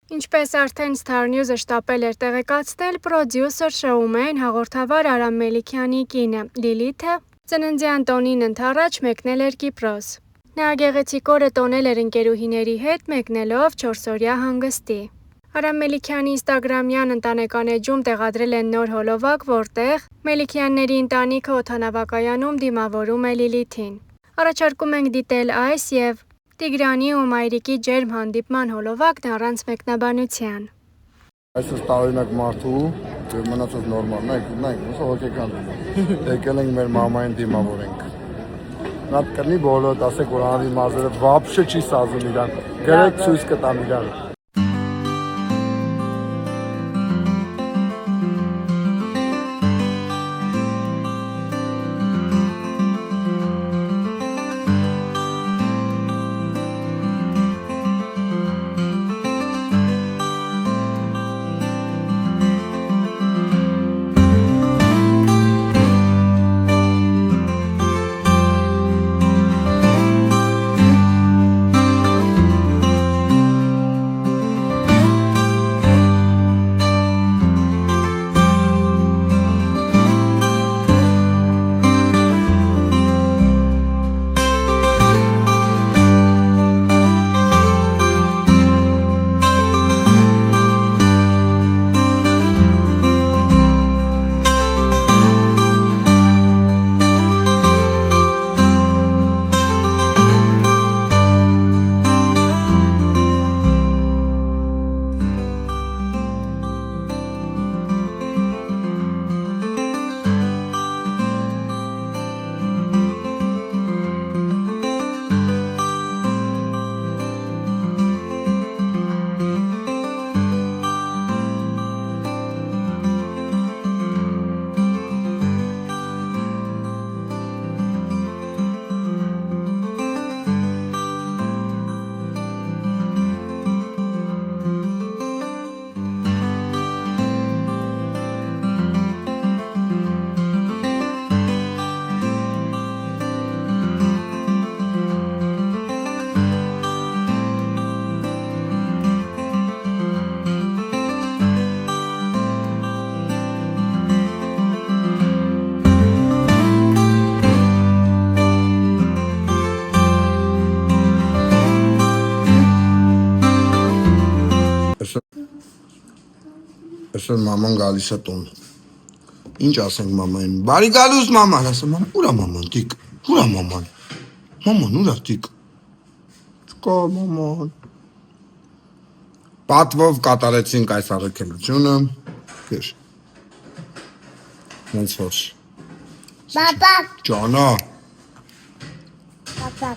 Ինչպես արդեն Star News-ը շտապել էր տեղեկացնել, պրոդյուսեր շոումեն հաղորդավար Արամ Մելիքյանի կինը՝ Լիլիթը, ծննդյան տոնին ընդառաջ մեկնել էր Կիպրոս։ Նա գեղեցիկ օրը տոնել էր ընկերուհիների հետ, մեկնելով 4-օրյա հանգստի։ Արամ Մելիքյանի ինստագրամյան ընտանեկան էջում տեղադրել են նոր հոլովակ, որտեղ Մելիքյանների ընտանիքը օդանավակայանում դիմավորում է Լիլիթին։ Առաջարկում ենք դիտել այս և Տիգրանի ու Մայրիկի ջերմ հանդիպման հոլովակն առանց մեկնաբանության։ Այսօր տարօրինակ մարդու եւ մնացած նորմալ, նայեք, ուսո հոգեկան։ Եկել ենք մեր մամային դիմավորենք։ Նա կնի բոլոտ, ասեք որ անհի մարզերը վաբշե չի սազում իրան։ Գրեք ցույց կտամ իրան։ Այսօր մաման գալիս է տուն։ Ինչ ասենք մամային։ Բարի գալուս մաման, ասեմ մաման, ուրա մաման, տիկ, ուրա մաման։ Մաման, ուրա տիկ։ Չկա մաման։ Պատվով կատարեցինք այս առաքելությունը։ Քեզ։ Ոնց որ։ Պապա։ Ջանա։ Պապա։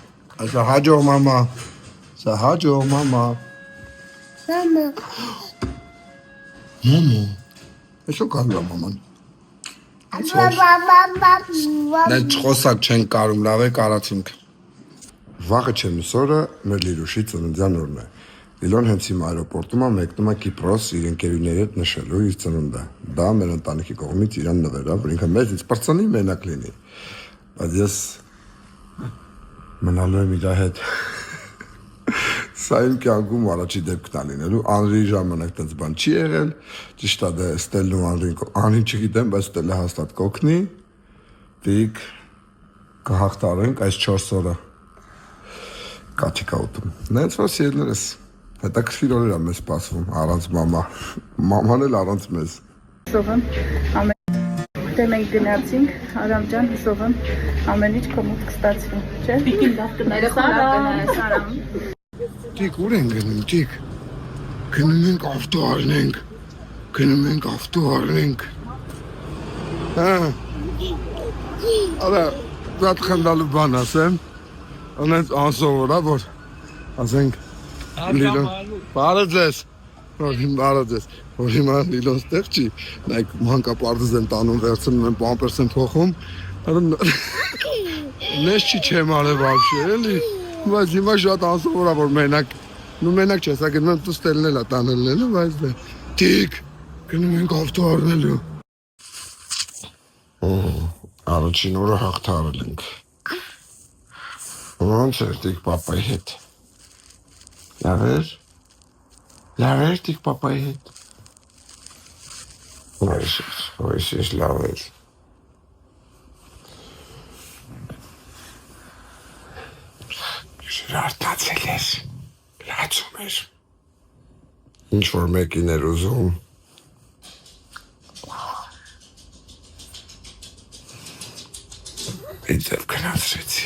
Այսա հաջող մամա։ Սա հաջող մամա։ Մամա։ Մամա։ Այսո կարում մաման։ Պապա։ Նա չխոսակ չենք կարում, լավ է կարացինք։ Վաղը չեմ սորը մեր Լիլուշի ծննդյան օրն է։ Լիլոն հենց իմ այրոպորտում է մեկնում է Կիպրոս իր ընկերուների հետ նշելու իր ծնունդը։ Դա մեր ընտանիքի կողմից իրան նվերավ, որ ինքը մեզ պրծնի մենակ լինի։ Բայց ես մնալու եմ իր հետ։ Սա իմ կյանքում առաջի դեպքն է լինելու, Անրի ժամանակ տենց բան չի եղել, ճիշտ է դե Ստելն ու Անրին չգիտեմ, բայց Ստելը հաստատ կօգնի, դիկ կհաղթարենք այս 4 օրը կաթիկա ուտում։ Նենց որ սիրելիներս, հետաքրքիր օրեր է մեզ սպասվում, առանց մամա, մաման էլ առանց մեզ։ Հուսով եմ դե մենք գնացինք, Արամ ջան, հուսով եմ ամեն ինչ քո մոտ կստացվի, չէ՞։ Պիկին լավ կնայես Արամ։ Տիկ ուր են գնում, տիկ։ Գնում ենք ավտո առնենք, գնում ենք ավտո առնենք։ Հա։ Արա, դատ խնդալու բան ասեմ, անենց անսովոր է, որ ասենք Լիլոն, բարը ձեզ, որ հիմա Լիլոն ստեղ չի, նայք մանկապարտեզ են տանում, վերցնում են, պամպերս են փոխում, նես չի չեմ արև ապշե, էլի, բայց հիմա շատ անսովոր է, որ մենակ, մենակ չես, ագնում եմ տուս տելն էլ է տանելն է, բայց դե, տիկ, գնում ենք ավտո առնելու։ Առաջին օրը հաղթարել ենք։ Ոնց էր տիկ պապայի հետ։ Լավ էր։ Լավ էր տիկ պապայի հետ։ Ոյսես լավ էր։ Շրարտացել ես, լացում էր։ Ինչ որ մեկին էր ուզում։ Իձև կնացրեցի։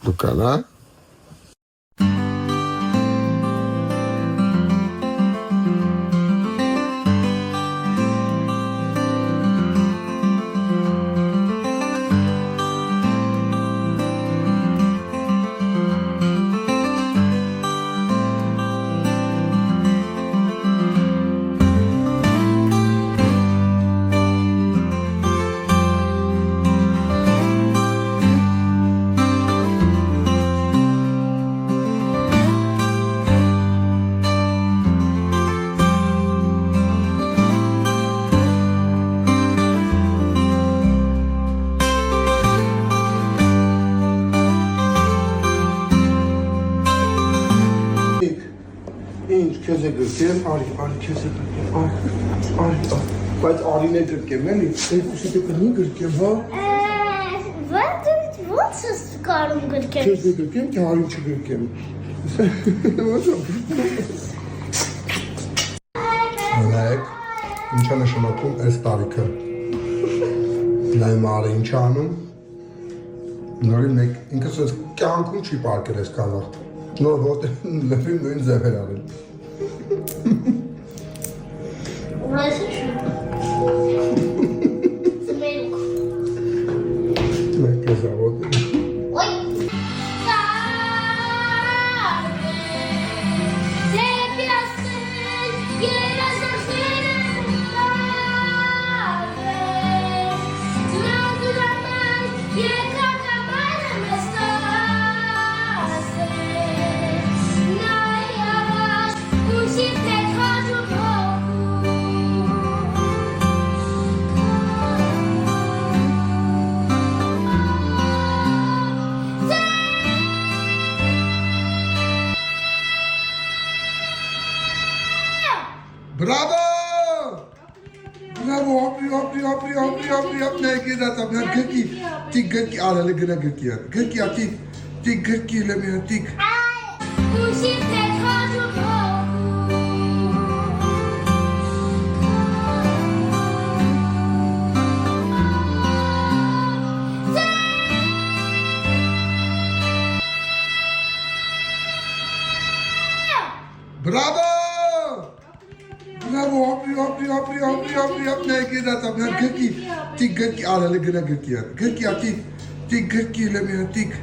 Դու կանա։ Քեզ է գրկեմ, արի, քեզ է գրկեմ, արի, բայց արին է գրկեմ, էլի, երկուսի դեպը մի գրկեմ, հա? Ո՞նց ես կարում գրկեմ։ Քեզ է գրկեմ, թե արին չգրկեմ։ Նայեք, ինչա նշանակում այս տարիքը։ Նայում արի ինչ անում, նորի մեկ, ինքս ես կյանքում չի պարկել ես կանաղ, նոր ոտը լվին նույն ձև էր արել։ Ուրայսը չի։ Զմերուկ։ Մեկ ես ավոտ։ Ոյ։ Bravo! Bravo, hopri, ne gezat abla gırki, tik gırki aralı gına gırki ya. Gırki ya tik gırki ile mi tik. Bravo! Bravo, hopri, ne gezat abla gırki, tik gırki aralı gına gırki ya. Gırki ya tik gırki ile mi tik.